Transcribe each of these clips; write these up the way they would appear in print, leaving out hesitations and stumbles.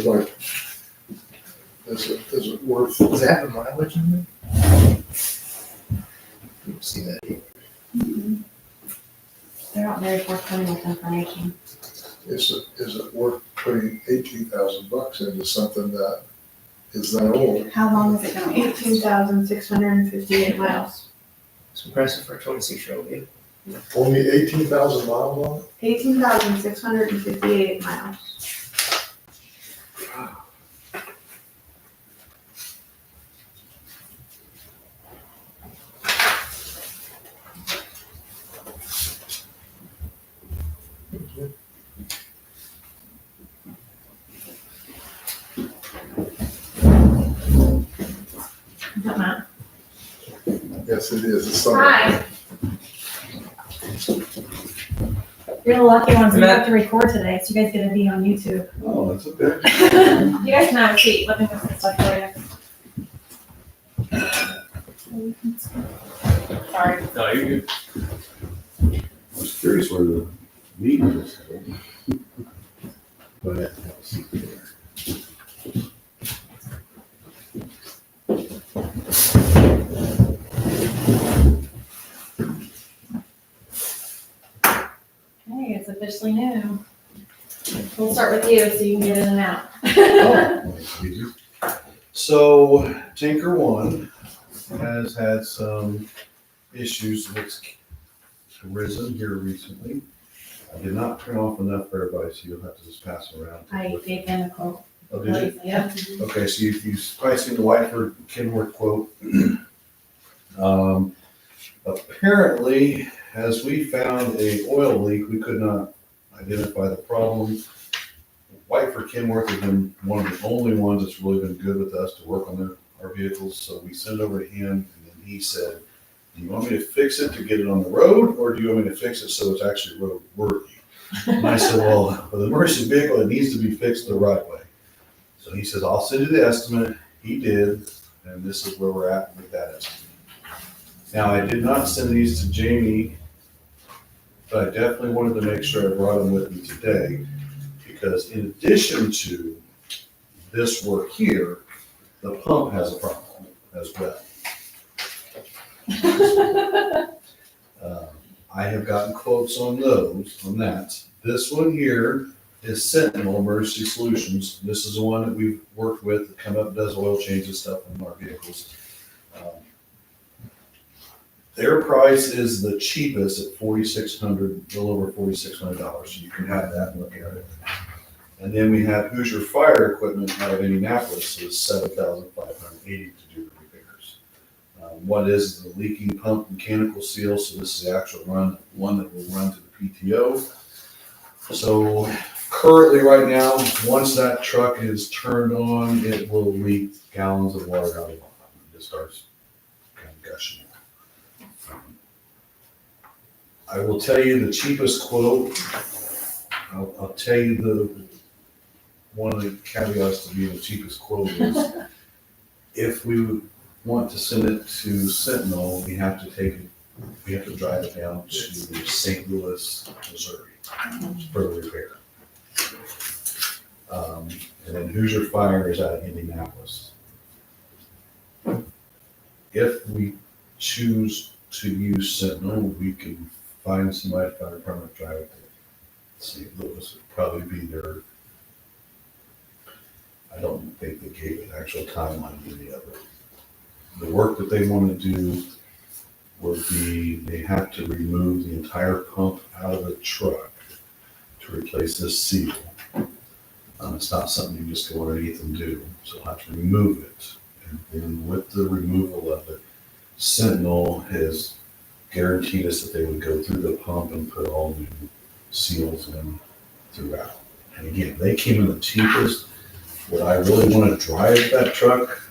like, is it worth? Does it have the mileage in it? Don't see that. Mhm. They're not very forthcoming with information. Is it worth putting $18,000 into something that is that old? How long is it gonna be? 18,658 miles. It's impressive for a 26-year-old vehicle. Only 18,000 miles on it? 18,658 miles. Yes, it is. It's something. Hi. You're the lucky ones, we have to record today, so you guys get to be on YouTube. Oh, that's okay. You guys can have a seat, let me put some stuff for you. Sorry. No, you're good. I was curious where the meeting was held. But have a seat there. Hey, it's officially new. We'll start with you so you can get in and out. Oh, nice, easy. So Tinker One has had some issues that's arisen here recently. I did not turn off enough for everybody, so you'll have to just pass it around. I gave them a quote. Oh, did you? Yeah. Okay, so you've probably seen the Whiteford Kenworth quote. Apparently, as we found a oil leak, we could not identify the problem. Whiteford Kenworth has been one of the only ones that's really been good with us to work on our vehicles, so we sent over to him, and then he said, do you want me to fix it to get it on the road, or do you want me to fix it so it's actually road worthy? And I said, well, for the emergency vehicle, it needs to be fixed the right way. So he says, I'll send you the estimate. He did, and this is where we're at with that estimate. Now, I did not send these to Jamie, but I definitely wanted to make sure I brought them with me today, because in addition to this work here, the pump has a problem as well. I have gotten quotes on that. This one here is Sentinel Emergency Solutions. This is the one that we've worked with, that come up and does oil changes stuff on our vehicles. Their price is the cheapest at $4,600, a little over $4,600. So you can have that and look at it. And then we have Hoosier Fire Equipment out of Indianapolis, is $7,580 to do the repairs. What is the leaking pump mechanical seal? So this is the actual one that will run to the PTO. So currently, right now, once that truck is turned on, it will leak gallons of water out of the pump. It just starts kind of gushing. I will tell you the cheapest quote. I'll tell you one of the caveats to being the cheapest quote is if we want to send it to Sentinel, we have to drive it down to St. Louis, Missouri for the repair. And then Hoosier Fire is out of Indianapolis. If we choose to use Sentinel, we can find somebody, find a permanent driver to St. Louis. Would probably be their, I don't think they gave an actual timeline to the other. The work that they want to do would be, they have to remove the entire pump out of the truck to replace this seal. It's not something you just go underneath and do, so I'll have to remove it. And then with the removal of it, Sentinel has guaranteed us that they would go through the pump and put all new seals in throughout. And again, they came in the cheapest. Would I really want to drive that truck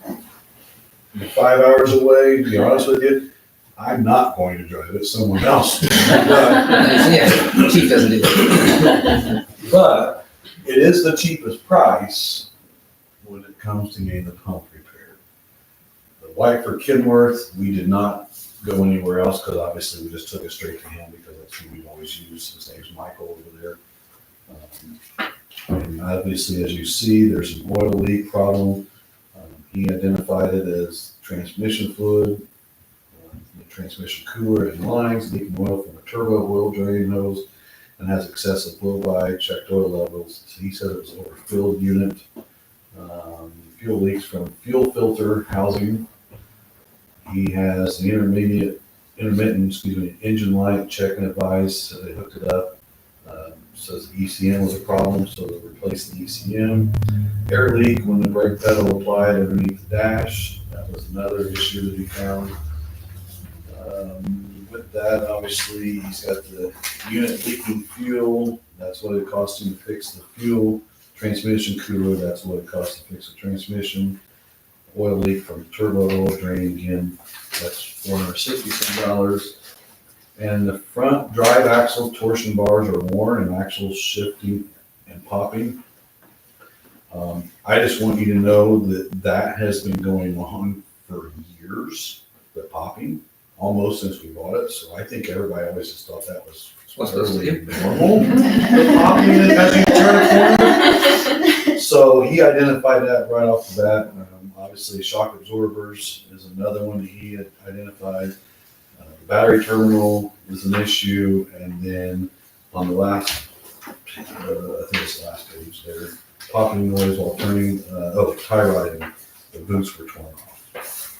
5 hours away? To be honest with you, I'm not going to drive it. Someone else. Yeah, Chief doesn't do that. But it is the cheapest price when it comes to getting the pump repaired. The Whiteford Kenworth, we did not go anywhere else because obviously we just took it straight to him because that's who we've always used. His name's Michael over there. And obviously, as you see, there's an oil leak problem. He identified it as transmission fluid, the transmission cooler and lines leaking oil from a turbo oil drain hose and has excessive blow-by, checked oil levels. He said it was overfilled unit. Fuel leaks from fuel filter housing. He has an intermittent engine light check and advice, so they hooked it up. Says the ECM was a problem, so they replaced the ECM. Air leak when the brake pedal applied underneath the dash. That was another issue that he found. With that, obviously, he's got the unit leaking fuel. That's what it cost him to fix the fuel. Transmission cooler, that's what it cost to fix the transmission. Oil leak from turbo oil drain, again, that's $460. And the front drive axle torsion bars are worn and axle shifting and popping. I just want you to know that has been going on for years, the popping, almost since we bought it. So I think everybody always just thought that was fairly normal. The popping as you turn a corner. So he identified that right off the bat. Obviously, shock absorbers is another one that he had identified. The battery terminal is an issue, and then on the last, I think it's the last page there, popping noise while turning, tie riding, the boots were torn off.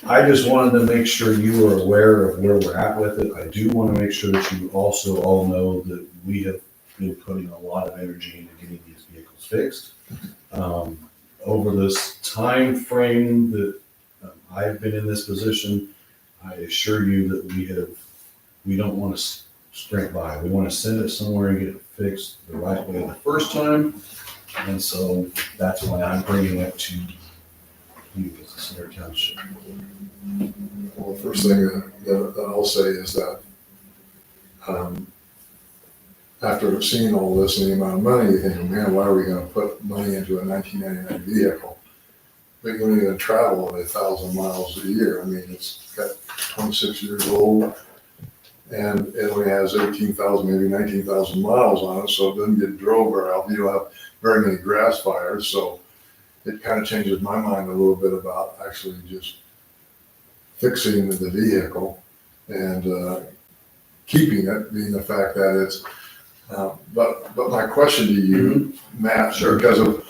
I just wanted to make sure you are aware of where we're at with it. I do want to make sure that you also all know that we have been putting a lot of energy into getting these vehicles fixed. Over this time frame that I've been in this position, I assure you that we don't want to sprint by. We want to send it somewhere and get it fixed the right way the first time. And so that's why I'm bringing it to you as a Center Township. Well, the first thing that I'll say is that after seeing all this and the amount of money, you think, man, why are we going to put money into a 1999 vehicle? But you're only going to travel 1,000 miles a year. I mean, it's got 26 years old, and it only has 18,000, maybe 19,000 miles on it, so it doesn't get drove very often. You don't have very many grass fires, so it kind of changes my mind a little bit about actually just fixing the vehicle and keeping it, being the fact that it's. But my question to you, Matt, because of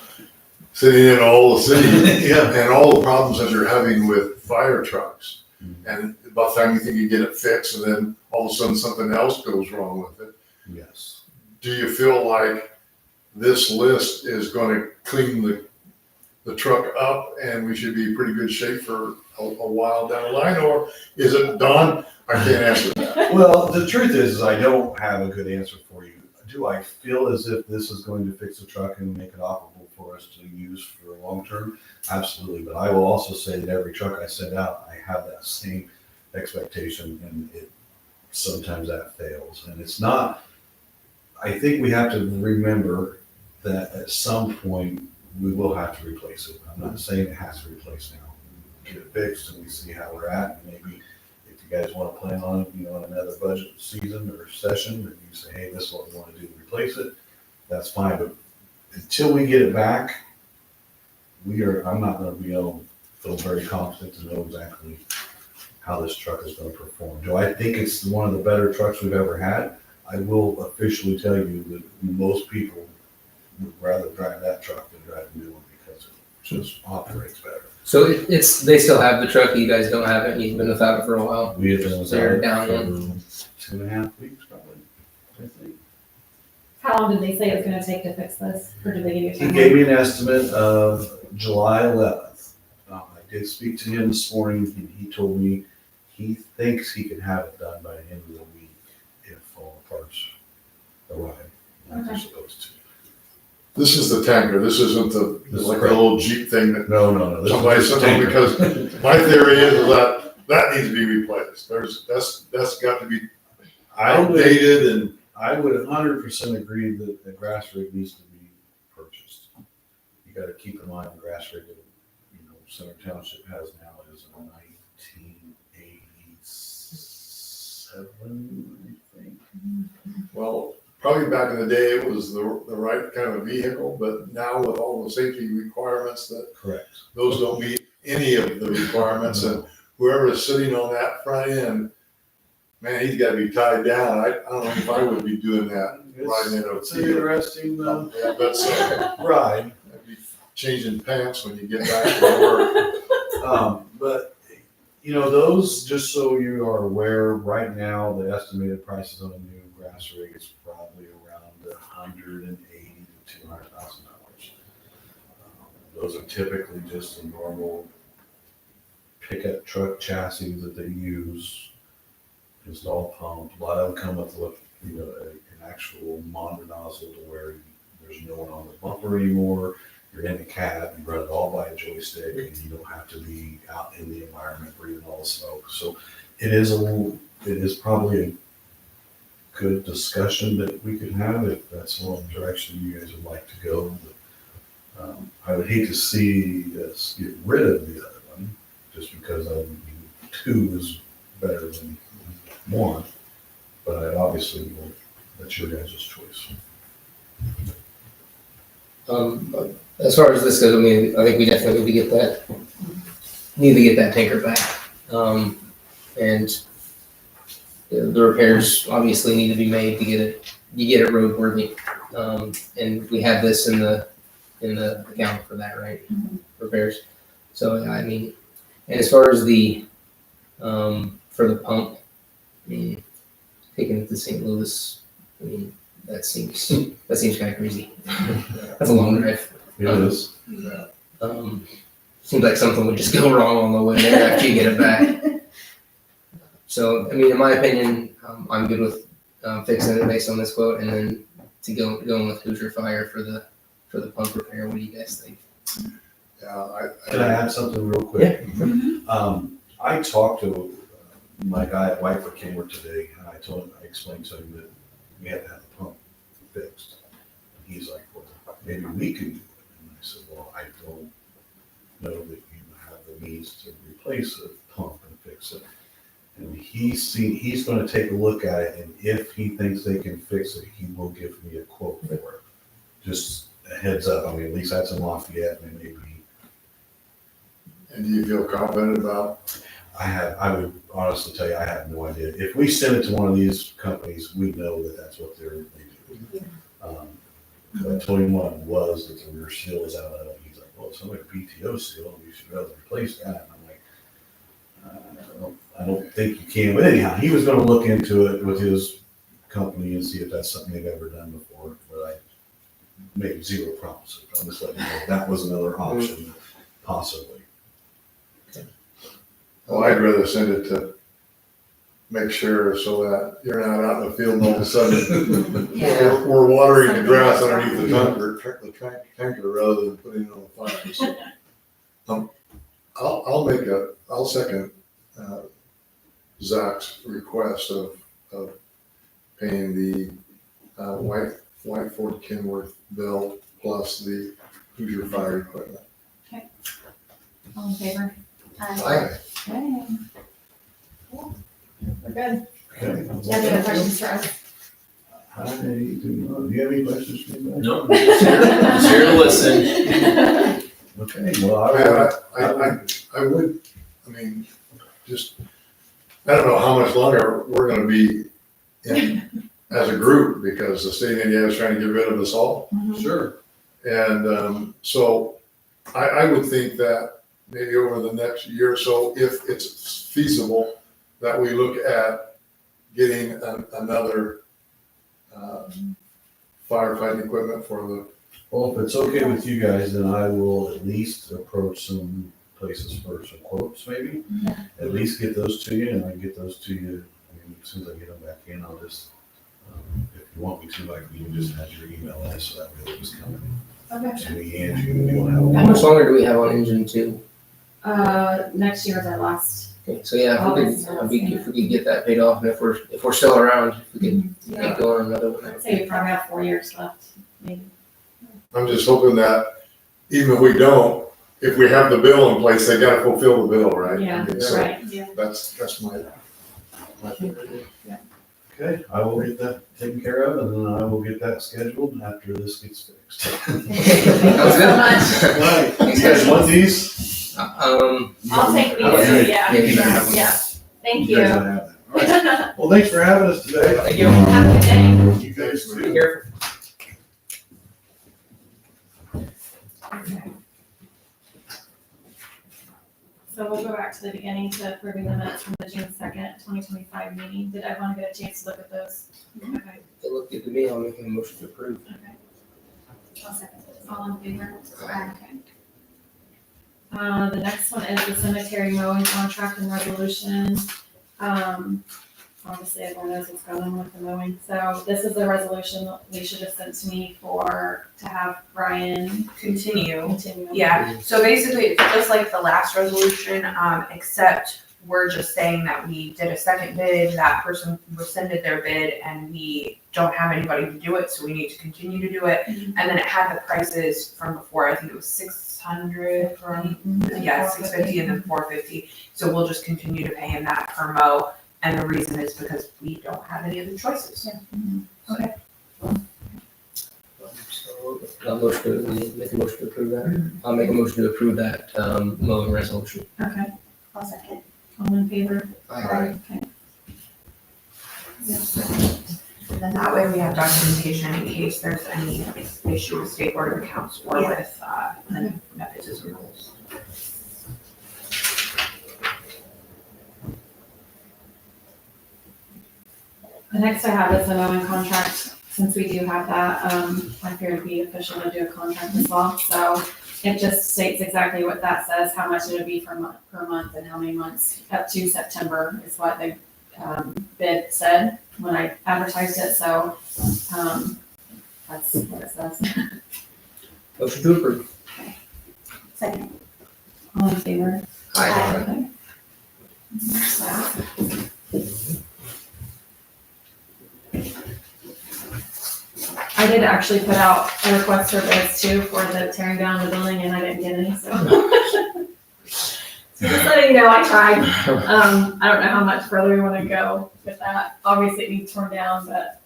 sitting in all the city and all the problems that you're having with fire trucks, and about the time you think you get it fixed, and then all of a sudden something else goes wrong with it. Yes. Do you feel like this list is going to clean the truck up, and we should be in pretty good shape for a while down the line, or is it done? I can't answer that. Well, the truth is I don't have a good answer for you. Do I feel as if this is going to fix the truck and make it operable for us to use for long term? Absolutely. But I will also say that every truck I send out, I have that same expectation, and sometimes that fails. And it's not, I think we have to remember that at some point we will have to replace it. I'm not saying it has to replace now. Get it fixed and we see how we're at, and maybe you guys want to plan on, in another budget season or session, and you say, hey, this is what we want to do to replace it, that's fine. But until we get it back, I'm not going to be able to feel very confident to know exactly how this truck is going to perform. Do I think it's one of the better trucks we've ever had? I will officially tell you that most people would rather drive that truck than drive a new one because it just operates better. So they still have the truck, you guys don't have it, and you've been without it for a while. We have been So you're without down it for 2.5 weeks probably, I think. How long did they say it's gonna take to fix this, or did they give you a He timeline? gave me an estimate of July 11th. I did speak to him this morning, and he told me he thinks he can have it done by the end of the week if all the parts arrive like they're supposed to. This is the tanker. This isn't This is like a correct. little Jeep thing that No. This somebody is just a sent me, tanker. because my theory is that needs to be replaced. That's got to be outdated, and I would 100% agree that the grass rig needs to be purchased. You got to keep in mind the grass rig that Center Township has now is a 1987, I think. Well, probably back in the day, it was the right kind of vehicle, but now with all the safety requirements, that Correct. those don't meet any of the requirements, and whoever is sitting on that front end, man, he's gotta be tied down. I don't know if I would be doing that, riding in a It's an field. interesting, Yeah, that's, ride. I'd be changing pants when you get back to work. But, you know, those, just so you are aware, right now, the estimated prices on a new grass rig is probably around $180,000 to $200,000. Those are typically just the normal pickup truck chassis that they use, install pump. A lot of them come with, an actual monitor nozzle to where there's no one on the bumper anymore. You're in the cab, you run it all by a joystick, and you don't have to be out in the environment breathing all the smoke. So it is probably a good discussion that we could have if that's the direction you guys would like to go. But, I would hate to see us get rid of the other one, just because two is better than one. But obviously, that's your guys' choice. As far as this goes, I mean, I think we definitely need to get that tanker back. And the repairs obviously need to be made to get it roadworthy. And we have this in the account for that, right? Repairs. So, I mean, and as far as for the pump, I mean, taking it to St. Louis, I mean, that seems kind of crazy. That's a long drive. It is. Seems like something would just go wrong on the way there after you get it back. So, I mean, in my opinion, I'm good with fixing it based on this quote, and then going with Hoosier Fire for the pump repair. What do you guys think? Yeah, Can I add something real quick? I talked to my guy at Whiteford Kenworth today, and I explained to him that we had to have the pump fixed. And he's like, well, maybe we can do it. And I said, well, I don't know that you have the means to replace the pump and fix it. And he's going to take a look at it, and if he thinks they can fix it, he will give me a quote for it. Just a heads up. I mean, at least that's in Lafayette, and maybe. and do you feel confident about? I would honestly tell you, I have no idea. If we send it to one of these companies, we know that that's what they do. I told him what it was, that the rear seal is out of it. He's like, well, it's only a PTO seal, and you should be able to replace that. And I'm like, I don't think you can. But anyhow, he was going to look into it with his company and see if that's something they've ever done before. But I made zero promises. I'm just letting you know that was another option, possibly. Well, I'd rather send it to make sure so that you're not out in the field and all of a sudden Yeah. we're watering the grass underneath the tanker rather than putting it on the fire. So, I'll second Zach's request of paying the Whiteford Kenworth bill plus the Hoosier Fire equipment. All in favor? Aye. Okay. Cool. We're good. Okay. Do you have any questions for us? I do not. Do you have any questions for me? No, just here to listen. Okay, well, I would, I mean, just, I don't know how much longer we're gonna be in as a group, because the state of Indiana is trying to get rid of us all. Sure. And so I would think that maybe over the next year or so, if it's feasible, that we look at getting another firefighting equipment for the. Well, if it's okay with you guys, then I will at least approach some places for some quotes, maybe. At least get those to you, and I can get those to you. I mean, as soon as I get them back in, I'll just, if you want me to, I can just add your email in, so that way it'll just come Okay. to me and you won't have. How much longer do we have on engine 2? Next year is our last. Okay, so yeah, if we could get that paid off, and if we're still around, if we could Yeah. get going on another one. I'd say we probably have 4 years left, maybe. I'm just hoping that even if we don't, if we have the bill in place, they gotta fulfill the bill, right? Yeah, I mean, so right, yeah. that's my theory. Okay, I will get that taken care of, and then I will get that scheduled after this gets fixed. Sounds so good. Right, you guys want these? I'll take these, Okay. yeah. Yeah, you better have one. Yeah, thank guys you. don't have that. All right. Well, thanks for having us today. Thank you. Have a good day. You guys Be too. careful. So we'll go back to the beginning to approving the minutes from the June 2nd, 2025 meeting. Did everyone get a chance to look at those? Okay, They look good to me. I'll make a motion to approve. okay. I'll second it. All in favor? Aye. Okay. The next one is the cemetery mowing contract and resolution. Obviously, everyone knows what's going on with the mowing. So this is the resolution that we should have sent to me to have Brian Continue. continue. Yeah, so basically, it's just like the last resolution, except we're just saying that we did a second bid, that person rescinded their bid, and we don't have anybody to do it, so we need to continue to do it. Mhm. And then it had the prices from before, I think it was 600 from, yeah, 650 and then 450. So we'll just continue to pay him that per mow, and the reason is because we don't have any other choices. Okay. So make a motion to approve that. I'll make a motion to approve that mowing resolution. Okay. I'll second. All in favor? Aye. Okay. And then that way we have documentation in case there's any issue with state board of accounts or with, the nepotism rules. The next I have is the mowing contract. Since we do have that, I figured it'd be official to do a contract as well. So it just states exactly what that says, how much it would be per month and how many months, up to September is what the bid said when I advertised it. So that's what it says. Motion to approve. Second. All in favor? Aye. I did actually put out a request for bids too for the tearing down the building and I didn't get any, so. So just letting you know, I tried. I don't know how much further we want to go with that. Obviously it needs torn down, but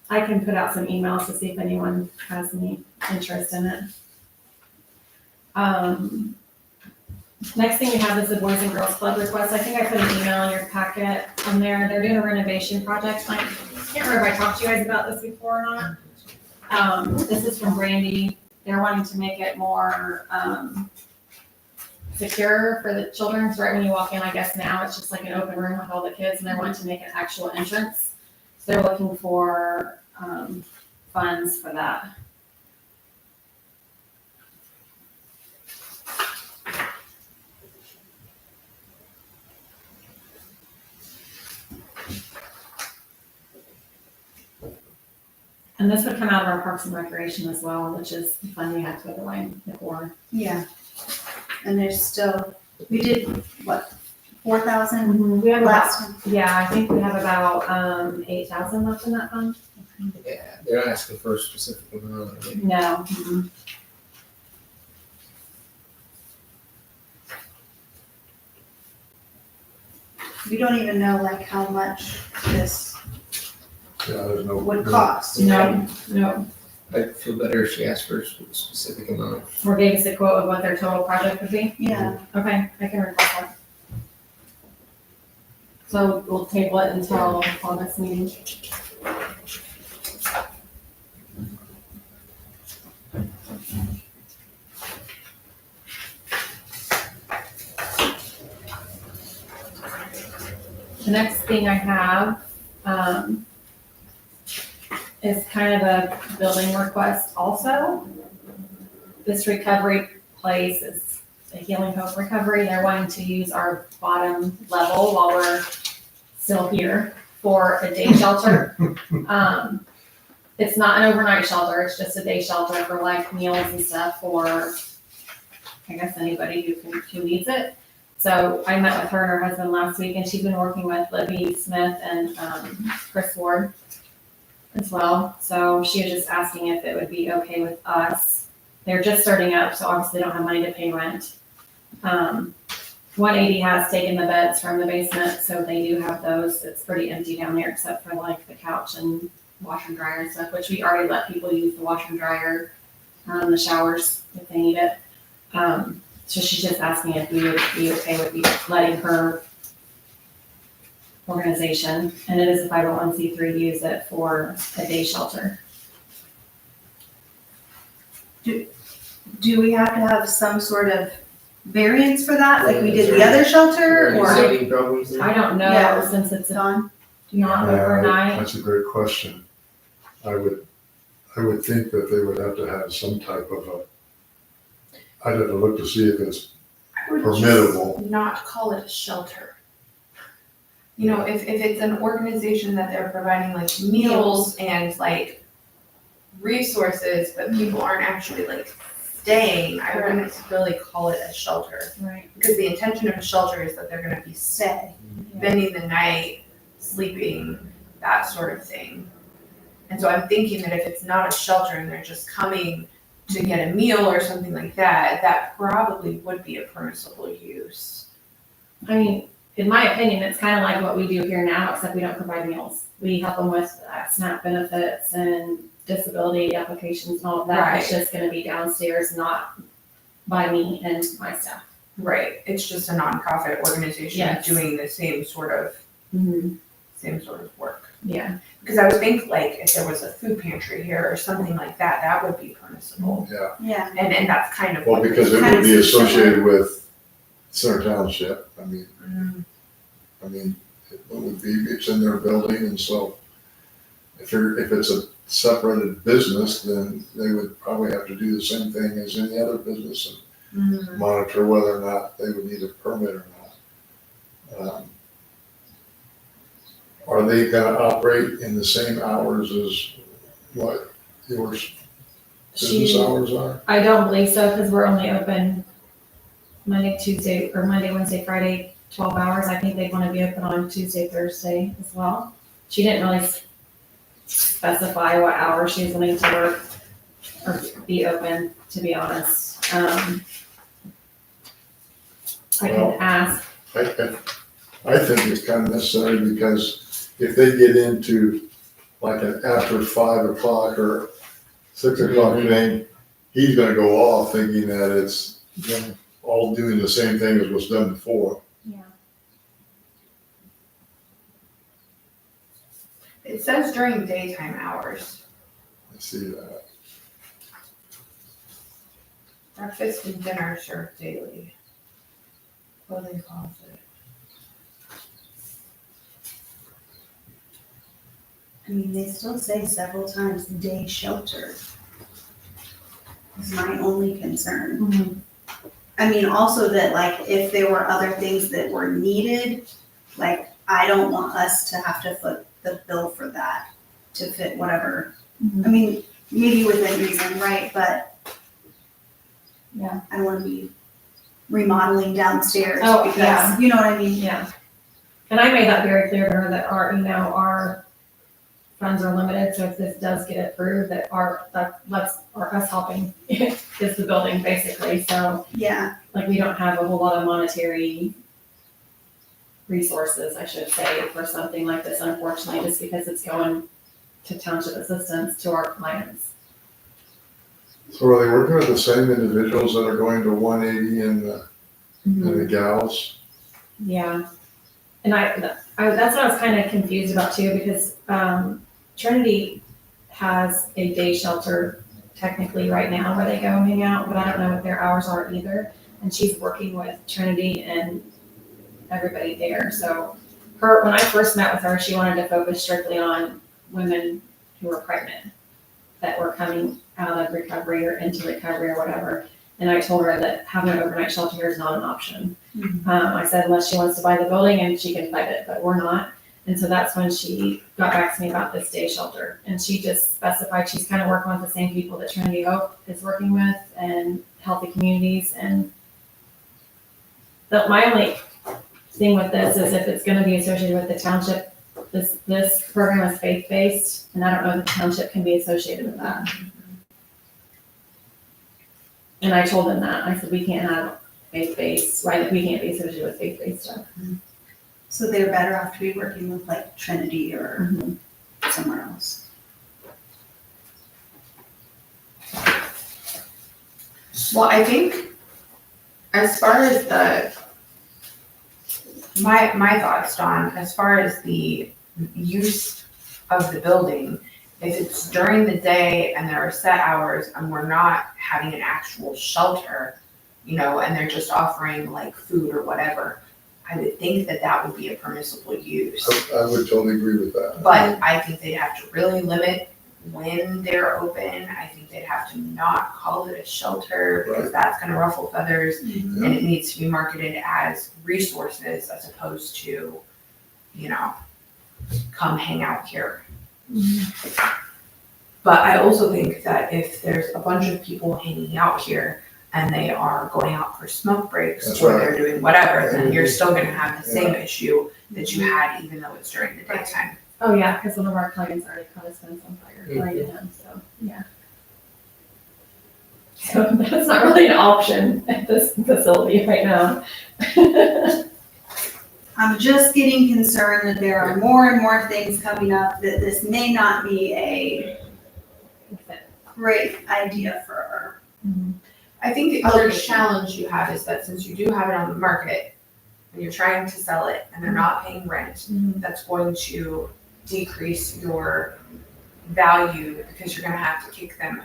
I can put out some emails to see if anyone has any interest in it. Next thing we have is the Boys and Girls Club request. I think I put an email in your packet on there. They're doing a renovation project. I can't remember if I talked to you guys about this before or not. This is from Brandy. They're wanting to make it more secure for the children. So right when you walk in, I guess now it's just like an open room with all the kids, and they're wanting to make an actual entrance. So they're looking for funds for that. And this would come out of our Parks and Recreation as well, which is the fund we had to put away before. Yeah. And there's still, we did, what, 4,000 We have last about, one? yeah, I think we have about 8,000 left in that fund. Yeah, they're not asking for a specific amount. are they? No. We don't even know like how much this Yeah, there's no. would cost. No, no. I'd feel better if she asked for a specific amount. Or gave us a quote of what their total project would be. Yeah. Okay, I can request that. So we'll table it until August meeting. The next thing I have, is kind of a building request also. This recovery place is a Healing Hope Recovery. They're wanting to use our bottom level while we're still here for a day shelter. It's not an overnight shelter, it's just a day shelter for like meals and stuff for, I guess, anybody who needs it. So I met with her and her husband last week, and she's been working with Libby Smith and Chris Ward as well. So she was just asking if it would be okay with us. They're just starting up, so obviously they don't have money to pay rent. 180 has taken the beds from the basement, so they do have those. It's pretty empty down there except for like the couch and washer and dryer and stuff, which we already let people use the washer and dryer, the showers if they need it. So she's just asking if we would be okay with letting her organization, and it is a 501c3, use it for a day shelter. Do we have to have some sort of variance for that, like we Is did the there- other Are shelter, there any or zoning problems there? I don't know, Yeah. since it's Don? not overnight. That's a great question. I would think that they would have to have some type of I'd have to look to see if it's I would just permittable. not call it a shelter. You know, if it's an organization that they're providing like meals and like resources, but people aren't actually like staying, I wouldn't really call it a shelter. Right. Because the intention of a shelter is that they're gonna be Stay. spending the night, sleeping, that sort of thing. And so I'm thinking that if it's not a shelter and they're just coming to get a meal or something like that, that probably would be a permissible use. I mean, in my opinion, it's kind of like what we do here now, except we don't provide meals. We help them with SNAP benefits and disability applications and all of that. It's just gonna be downstairs, not by me and my staff. Right, it's just a nonprofit organization Yes. doing the same sort of work. Yeah, Because I would think like if there was a food pantry here or something like that, that would be permissible. Yeah, Yeah, And that's kind of well, what. because it Kind would of be similar. associated with Center Township. Mm, It would be, it's in their building, and so if it's a separated business, then they would probably have to do the same thing as any other business mm. and monitor whether or not they would need a permit or not. Are they gonna operate in the same hours as what your business hours are? I don't believe so, because we're only open Monday, Wednesday, Friday, 12 hours. I think they'd want to be open on Tuesday, Thursday as well. She didn't really specify what hours she was wanting to work or be open, to be honest. I Well, can ask. I think it's kind of necessary, because if they get into like an after 5 o'clock or 6 o'clock thing, he's gonna go off thinking that it's all doing the same thing as was done before. Yeah. It says during daytime hours, I see that. breakfast and dinner served daily. Clothing closet. I mean, they still say several times day shelter. Is my only concern. I mean, also that like if there were other things that were needed, like I don't want us to have to foot the bill for that to fit whatever. I mean, maybe within reason, right? But Yeah. I don't want to be remodeling downstairs Oh, because, yeah. you know what I mean? Yeah. And I made that very clear to her that our funds are limited, so if this does get approved, that us helping is the building basically, so Yeah, like we don't have a whole lot of monetary resources, I should say, for something like this, unfortunately, just because it's going to township assistance to our clients. So are they working with the same individuals that are going to 180 and the gals? Yeah, and I that's what I was kind of confused about too, because Trinity has a day shelter technically right now where they go and hang out, but I don't know what their hours are either. And she's working with Trinity and everybody there. So when I first met with her, she wanted to focus strictly on women who were pregnant that were coming out of recovery or into recovery or whatever. And I told her that having an overnight shelter here is not an option. I said, unless she wants to buy the building and she can fight it, but we're not. And so that's when she got back to me about this day shelter. And she just specified she's kind of working with the same people that Trinity Hope is working with and Healthy Communities. And my only thing with this is if it's going to be associated with the township, this program is faith-based, and I don't know if the township can be associated with that. And I told them that. I said, we can't have faith-based, why we can't be associated with faith-based stuff. So they're better off to be working with like Trinity or somewhere else. Well, I think as far as my thoughts, Dawn, as far as the use of the building, if it's during the day and there are set hours and we're not having an actual shelter, and they're just offering like food or whatever, I would think that would be a permissible use. I would totally agree with that. But I think they'd have to really limit when they're open. I think they'd have to not call it a shelter because that's gonna ruffle feathers. Yeah. And it needs to be marketed as resources as opposed to, come hang out here. But I also think that if there's a bunch of people hanging out here and they are going out for smoke breaks That's or right. they're doing whatever, then you're still gonna have the same issue that you had even though it's during the daytime. Oh, yeah, because one of our clients already caught his fence on fire, lighted him, so, yeah. So that's not really an option at this facility right now. I'm just getting concerned that there are more and more things coming up that this may not be a great idea for her. I think the other challenge you have is that since you do have it on the market and you're trying to sell it and they're not paying rent, that's going to decrease your value because you're gonna have to kick them,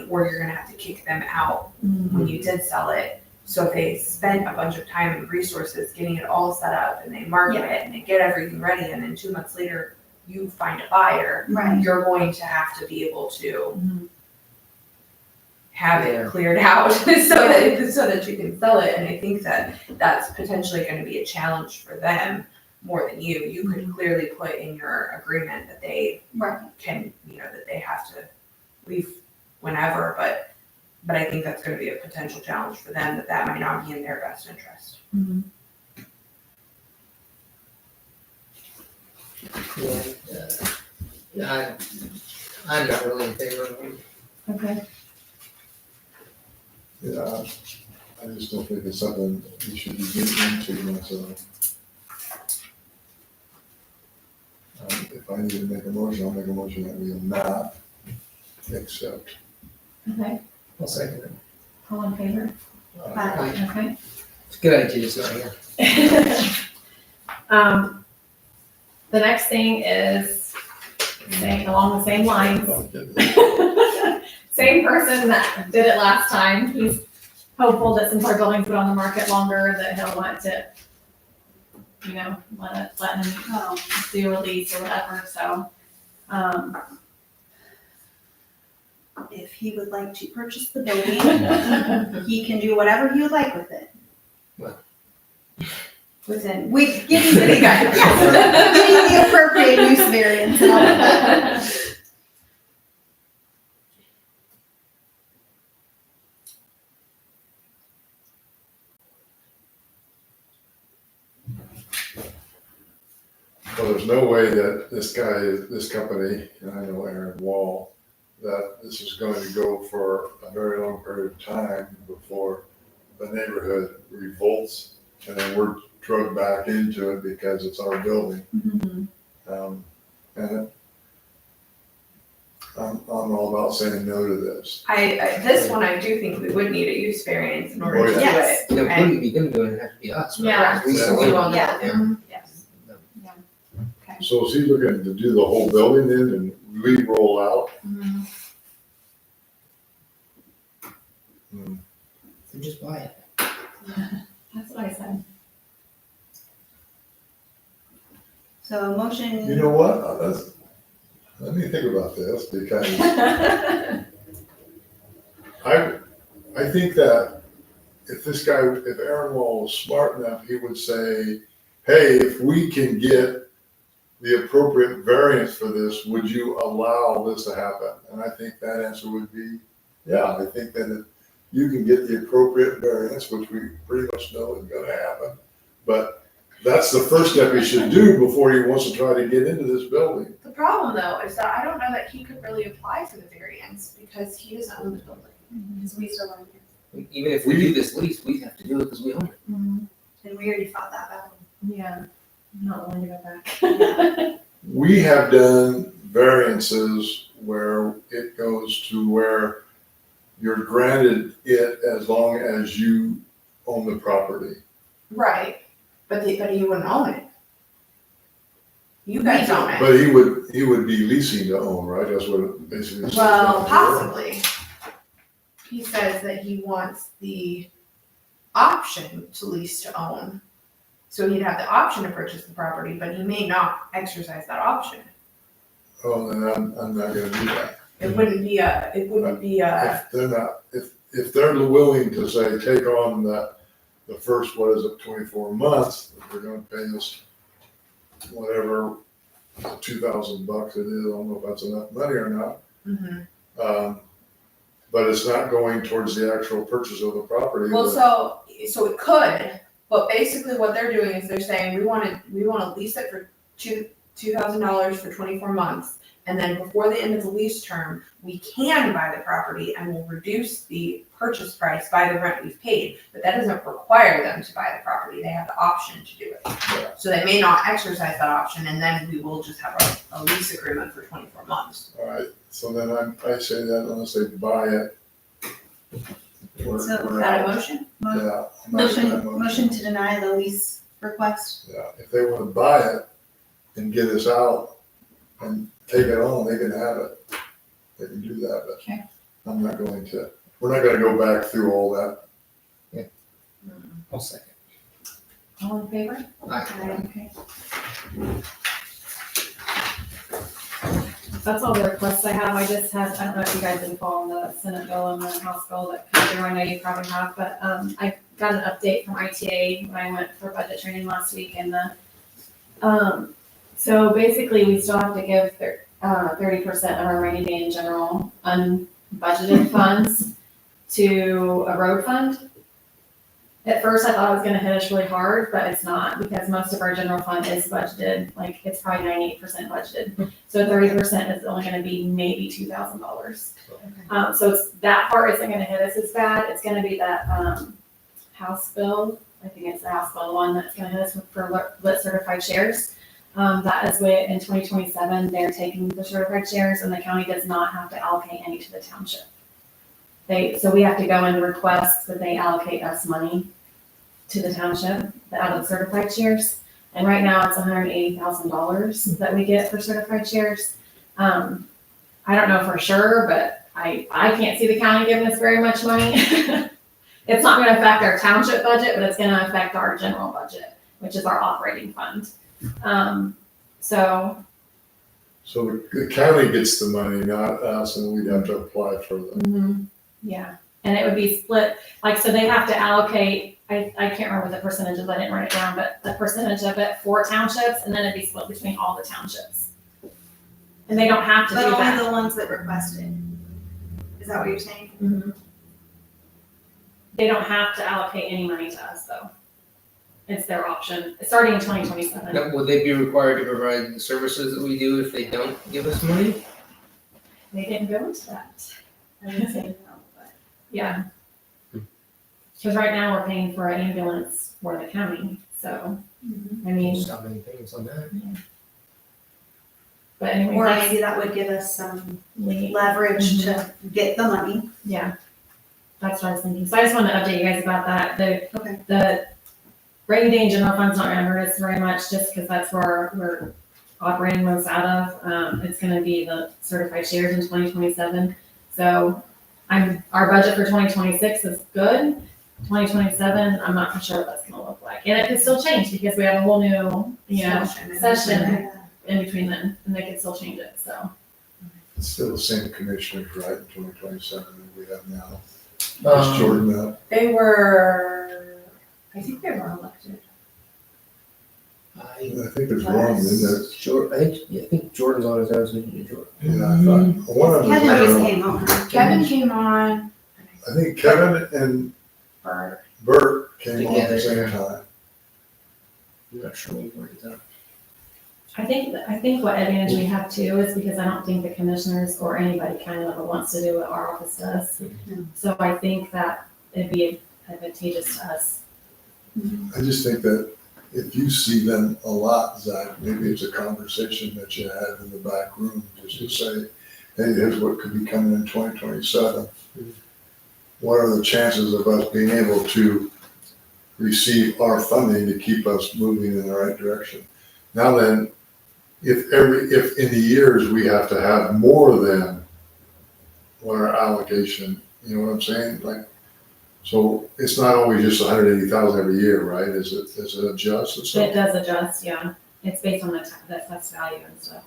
or you're gonna have to kick them out when you did sell it. So if they spend a bunch of time and resources getting it all set up and they market it and they get everything ready and then 2 months later you find a buyer, Right. you're going to have to be able to have it cleared out so that you can sell it. And I think that that's potentially going to be a challenge for them more than you. You could clearly put in your agreement that they can, that they have to leave whenever, but I think that's going to be a potential challenge for them that might not be in their best interest. I'm not really in favor of it. Okay. Yeah, I just don't think it's something you should be getting into myself. If I need to make a motion, I'll make a motion that we will not accept. Okay, I'll second it. all in favor? Aye. Okay. It's a good idea, it's not here. The next thing is along the same lines. Same person that did it last time. He's hopeful that since our building's been on the market longer, that he'll want to, let him do a lease or whatever, so. If he would like to purchase the building, he can do whatever he would like with it. What? We give you the guidance. Give you the appropriate use variance and all of that. Well, there's no way that this company, and I know Aaron Wall, that this is going to go for a very long period of time before the neighborhood revolts and then we're drugged back into it because it's our building. And I'm all about saying no to this. This one, I do think we would need a use variance in order to do Yes. it. It And- wouldn't be them doing it, it'd have to be us. right? Yeah. We Yeah. own it. Well, Yeah. Yes. So is he looking to do the whole building then and re-roll out? Then just buy it. That's what I said. So a motion. You know what? Let me think about this because I think that if Aaron Wall was smart enough, he would say, hey, if we can get the appropriate variance for this, would you allow this to happen? And I think that answer would be, yeah, I think that if you can get the appropriate variance, which we pretty much know is gonna happen, but that's the first step he should do before he wants to try to get into this building. The problem though is that I don't know that he could really apply for the variance because he doesn't own the building. Because we still own it. Even if we do this lease, we have to do it because we own it. And we already fought that battle. Yeah, I'm not willing to go back. We have done variances where it goes to where you're granted it as long as you own the property. Right, but you wouldn't own it. You guys own it. But he would be leasing to own, right? That's what it basically says. Well, down there. possibly. He says that he wants the option to lease to own. So he'd have the option to purchase the property, but he may not exercise that option. Oh, then I'm not gonna do that. It wouldn't be a, If they're not, if they're willing to say, take on the first, what is it, 24 months, if they're gonna pay us whatever, $2,000 it is, I don't know if that's enough money or not. mhm. But it's not going towards the actual purchase of the property. Well, but- so it could, but basically what they're doing is they're saying, we wanna lease it for $2,000 for 24 months. And then before the end of the lease term, we can buy the property and we'll reduce the purchase price by the rent we've paid. But that doesn't require them to buy the property. They have the option to do it. So they may not exercise that option and then we will just have a lease agreement for 24 months. All right, so then I say that unless they buy it. we're- So we're Is that a out. motion? Yeah. I'm not doing that Motion to deny the lease request. Yeah, if they wanna buy it and get us out and take it on, they can have it. They can do that, but Okay. I'm not going to, we're not gonna go back through all that. I'll second. All in favor? Aye. Okay. That's all the requests I have. I just have, I don't know if you guys didn't follow the Senate bill and the House bill that came through. I know you probably have, but, I got an update from ITA when I went for budget training last week and so basically we still have to give 30% of our rainy day in general unbudgeted funds to a road fund. At first I thought it was gonna hit us really hard, but it's not because most of our general fund is budgeted, like it's probably 98% budgeted. So 30% is only gonna be maybe $2,000. So it's, that part isn't gonna hit us as bad. It's gonna be that, House bill. I think it's the House bill one that's gonna hit us for lit certified shares. That is where in 2027, they're taking the certified shares and the county does not have to allocate any to the township. So we have to go and request that they allocate us money to the township out of the certified shares. And right now it's $180,000 that we get for certified shares. I don't know for sure, but I can't see the county giving us very much money. It's not gonna affect our township budget, but it's gonna affect our general budget, which is our operating fund. So the county gets the money, not us, and we'd have to apply for them. yeah, and it would be split, like, so they have to allocate, I can't remember the percentages, I didn't write it down, but the percentage of it for townships, and then it'd be split between all the townships. And they don't have to do But only that. the ones that requested. Is that what you're saying? Mhm. They don't have to allocate any money to us, though. It's their option, starting in 2027. Now, would they be required to provide the services that we do if they don't give us money? They didn't go into that. I didn't say no, but. Yeah. Because right now we're paying for an ambulance for the county, so, I mean, Stop any payments on that. but anyway, Or that's, maybe that would give us some we- leverage to get the money. yeah, that's what I was thinking. So I just wanted to update you guys about that. Okay. The rainy day and general fund's not gonna hurt us very much, just because that's where we're operating most out of. It's gonna be the certified shares in 2027. So our budget for 2026 is good. 2027, I'm not sure what that's gonna look like. And it could still change because we have a whole new, session in between then, and they can still change it, so. It's still the same commissioners, right, in 2027 that we have now. Um, Just Jordan up. I think they were elected. I think there's one, isn't I think Jordan's on his own, so you can Jordan. there? Yeah, I thought, one of them Kevin just was, came on. Kevin came on. I think Kevin and Bert. Bert came on at the Together, same yeah. time. I'm not sure what worked it out. I think what advantage we have too is because I don't think the commissioners or anybody kind of wants to do what our office does. Mhm. So I think that it'd be advantageous to us. I just think that if you see them a lot, Zach, maybe it's a conversation that you have in the back room, just to say, hey, here's what could be coming in 2027. What are the chances of us being able to receive our funding to keep us moving in the right direction? Now then, if in the years we have to have more than what our allocation, you know what I'm saying? Like, so it's not always just 180,000 every year, right? Is it adjust or It something? does adjust, yeah. It's based on the test value and stuff.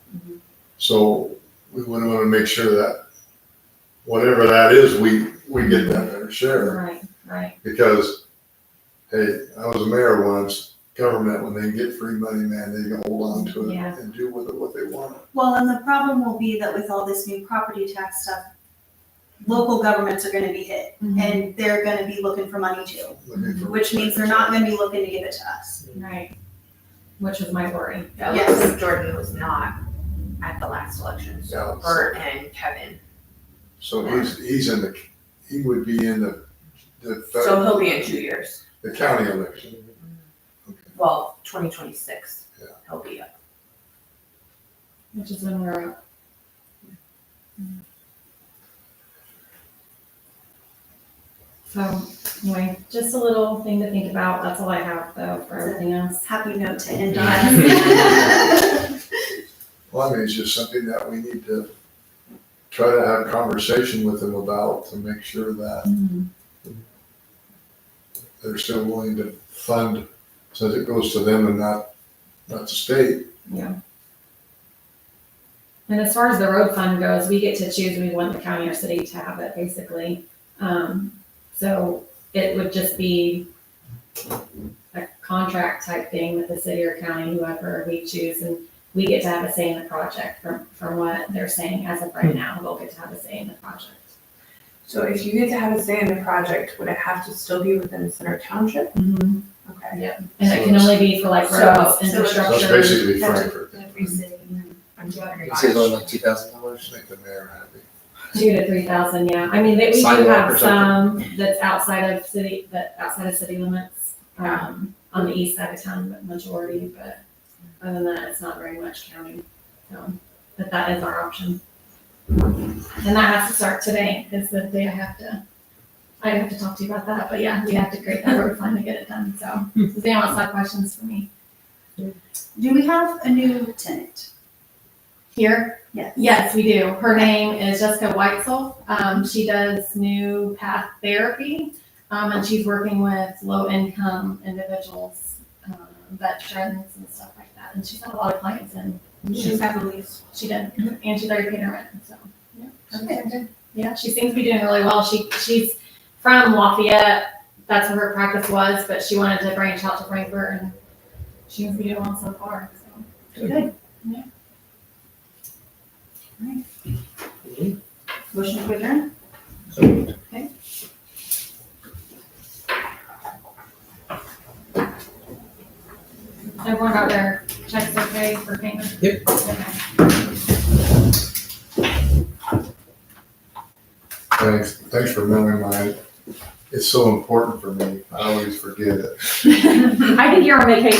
So we want to make sure that whatever that is, we get that fair share. Right, right. Because, hey, I was a mayor once, government, when they get free money, man, they can hold on to it Yeah. and do with it what they want. Well, and the problem will be that with all this new property tax stuff, local governments are gonna be hit, and they're gonna be looking for money too, Looking for- which means they're not gonna be looking to give it to us. Right. Which is my worry. Yeah, Yes. like Jordan was not at the last election, so Yeah. Bert and Kevin. So he would be in the So he'll be in 2 years. the county election. Well, 2026. Yeah. He'll be up. Which is when we're up. So, anyway, just a little thing to think about. That's all I have though for everything else. Happy note to end Yes. on. Well, I mean, it's just something that we need to try to have a conversation with them about to make sure that they're still willing to fund, since it goes to them and not the state. Yeah. And as far as the road fund goes, we get to choose, we want the county or city to have it, basically. So it would just be a contract type thing with the city or county, whoever we choose, and we get to have a say in the project from what they're saying as of right now, they'll get to have a say in the project. So if you get to have a say in the project, would it have to still be within Center Township? Okay. Yep, and it can only be for like So- roads, so it's So it's infrastructure. basically That's Frankfort, Every city. I'm talking You say it's only about. like $2,000. just make the mayor happy. 2,000 to 3,000, yeah. I mean, we do Sidewalk have or some that's outside of city limits, on the east side of town, but majority, but other than that, it's not very much county. So, but that is our option. And that has to start today, is the day I have to talk to you about that, but yeah, we have to create that road fund to get it done, so. Does anyone else have questions for me? Do we have a new tenant? Here? Yes. Yes, we do. Her name is Jessica Weitzel. She does new path therapy, and she's working with low-income individuals, veterans and stuff like that. And she's had a lot of clients, and She's had a lease. she did, and she's already paid her rent. So yeah, yeah, she seems to be doing really well. She's from Lafayette. That's where her practice was, but she wanted to branch out to Frankfort, and she seems to be doing well so far. So good. Yeah. Motion to adjourn? So Everyone got their checks okay for payment? Yep. Okay. Thanks for remembering mine. It's so important for me. I always forget it. I think you're on vacation.